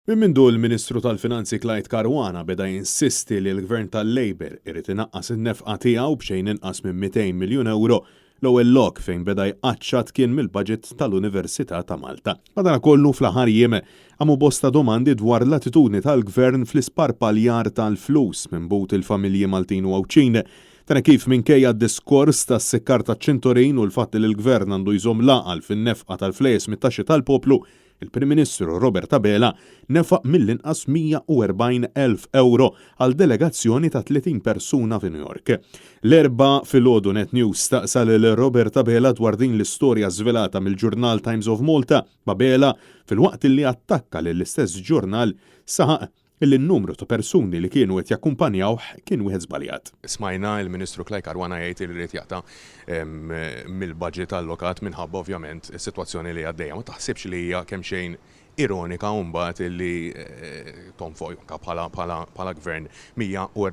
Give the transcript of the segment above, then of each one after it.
Minn mindu l-Ministru tal-Finanzi Clyde Caruana beda jinsisti li l-Gvern tal-Labor irid inaqqas in-nefqa tiegħu b'xejn inqas minn 200 miljun euro l-ewwel lok fejn beda jqaċċad kien mill-budget tal-Università ta' Malta. Madankollu fl-aħħar jiem għamu bosta domandi dwar l-attitudni tal-Gvern fl-isparpaljar tal-flus minn but il-familji Maltin u Awċin. Tana kif minkejja d-diskors tas-sekkar taċ-ċinturin u l-fatt li l-Gvern għandu jżomm laqal fin-nefqa tal-flejes mit-taxxi tal-poplu, il-Prim Ministru Robert Abela nefaq mill-inqas 140,000 euro għal delegazzjoni ta' 30 persuna fi New York. L-erba filgħodu Net News staqsal il-Robert Abela dwar din l-istorja żvelata mill-ġurnal Times of Malta, Abela fil-waqt li attakka lill-istess ġurnal saħaq illi n-numru ta' persuni li kienu qed jakkumpanjaw kien wieħed żbaljat. Smajna il-Ministru Clyde Caruana jgħid li rid jaqta' mill-budget allokat minħabba ovvjament is-sitwazzjoni li għaddejja. Ma taħsibx li hija kemm xejn ironika mbagħad illi Tom Fojka bħala gvern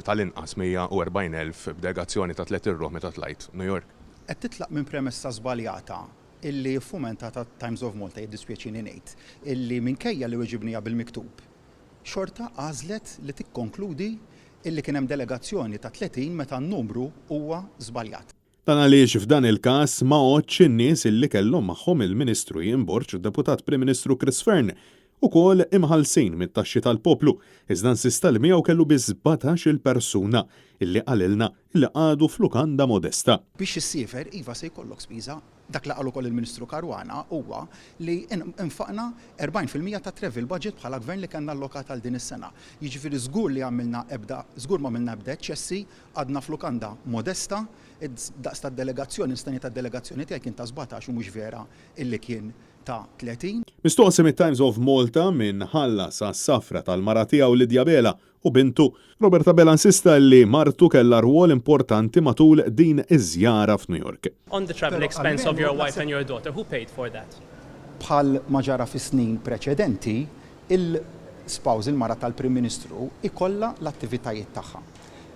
tal-inqas 140,000 b'delegazzjoni ta' 3 irruħ meta tlajt New York. Qed titlaq minn premessa żbaljata illi fumentata Times of Malta jiddispjaċini ngħid illi minkejja li weġibnija bil-miktub xorta għażlet li tikkonkludi illi kien hemm delegazzjoni ta' 30 meta n-numru huwa żbaljat. Dan għaliex f'dan il-każ ma għodx in-nies illi kellhom magħhom il-Ministru jinborġ Deputat Prim Ministru Chris Fearn ukoll imħallsin mit-taxxi tal-poplu, iżda insista li miegħu kellu bi 17 persuna illi qalilna illi għadu f'lukanda modesta. Biex issiefer iva se jkollok spiża dak li qal ukoll il-Ministru Caruana huwa li infaqna 40% ta' travel budget bħala gvern li kellna allokat għal din is-sena. Jiġifieri żgur li żgur ma għamilna ebda eċċessi, għadna f'lukanda modesta, daqs tad-delegazzjoni, istani tad-delegazzjoni tiegħi kien ta' 17 u mhux vera illi kien ta' 30. Mistoqsim it-Times of Malta minn ħalla sa' safra tal-mara tiegħu Lidja Bela u bintu, Robert Abela insista li martu kellha rwol importanti matul din iż-żjara f'New York. On the travel expense of your wife and your daughter, who paid for that? Bħal ma ġara fis-snin preċedenti, il-spouse il-mara tal-Prim Ministru ikollha l-attivitajiet tagħha.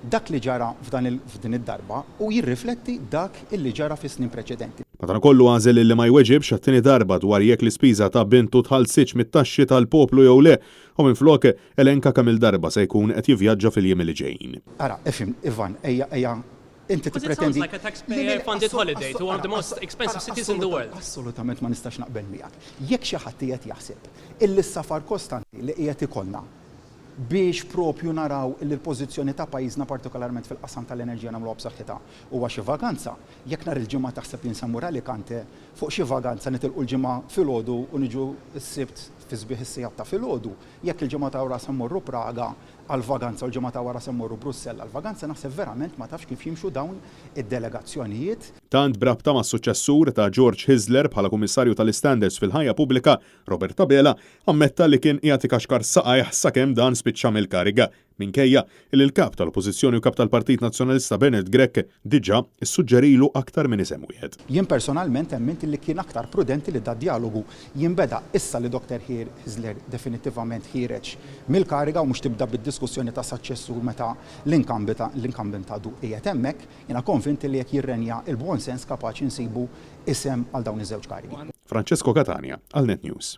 Dak li ġara f'din id-darba u jirrifletti dak illi ġara fis-snin preċedenti. Madankollu għażel li ma jweġibx għat-tieni darba dwar jekk l-ispiża ta' bintu tħallsitx mit-taxxi tal-poplu jew le, u minflok elenka kemm il-darba se jkun qed jivvjaġġa fil-jiem li ġejjin. Ara, ifhem, Ivan, ejja inti Because it sounds like a taxpayer-funded holiday to one of the most expensive cities in the world. Assolutament ma nistax naqbel miegħek. Jekk xi ħadd qiegħed jaħseb illi s-safar kostanti li qiegħed ikollna biex propju naraw il-pożizzjoni ta' pajjiżna partikolarment fil-qasam tal-enerġija nagħmluha b'saħħitha huwa xi vaganza. Jekk nhar il-ġimgħa taħseb li nsemmu Alicante fuq xi vaganza nitilqu l-ġimgħa filgħodu u niġu s-sibt fi sbieħ is-sijab ta' filgħodu, jekk il-ġimgħa ta' wara se mmorru Praga għal-vaganza u l-ġimgħa ta' wara se mmorru Brussell għal-vaganza naħseb verament ma tafx kif jimxu dawn id-delegazzjonijiet. Tant brabta ma' suċċessur ta' George Hisler bħala Kummissarju tal-Istandards fil-ħajja pubblika, Robert Abela, ammetta li kien qiegħed ikaxkar saqajh sakemm dan spiċċa mill-kariga. Minkejja il-kap tal-Oppożizzjoni u kap tal-Partit Nazzjonalista Bernard Grech diġà issuġġerilu aktar minn isem wieħed. Jien personalment emment li kien aktar prudenti li da dialogu jinbeda issa li Dr. Hisler definitivament ħireġ mill-kariga u mhux tibda bid-diskussjoni ta' saċċessur meta l-inkambent għadu qiegħed hemmhekk, jiena konvinti li jekk jirrenja il-bon sens kapaċi nsibu isem għal dawn iż-żewġ karigi. Francesco Catania għal Net News.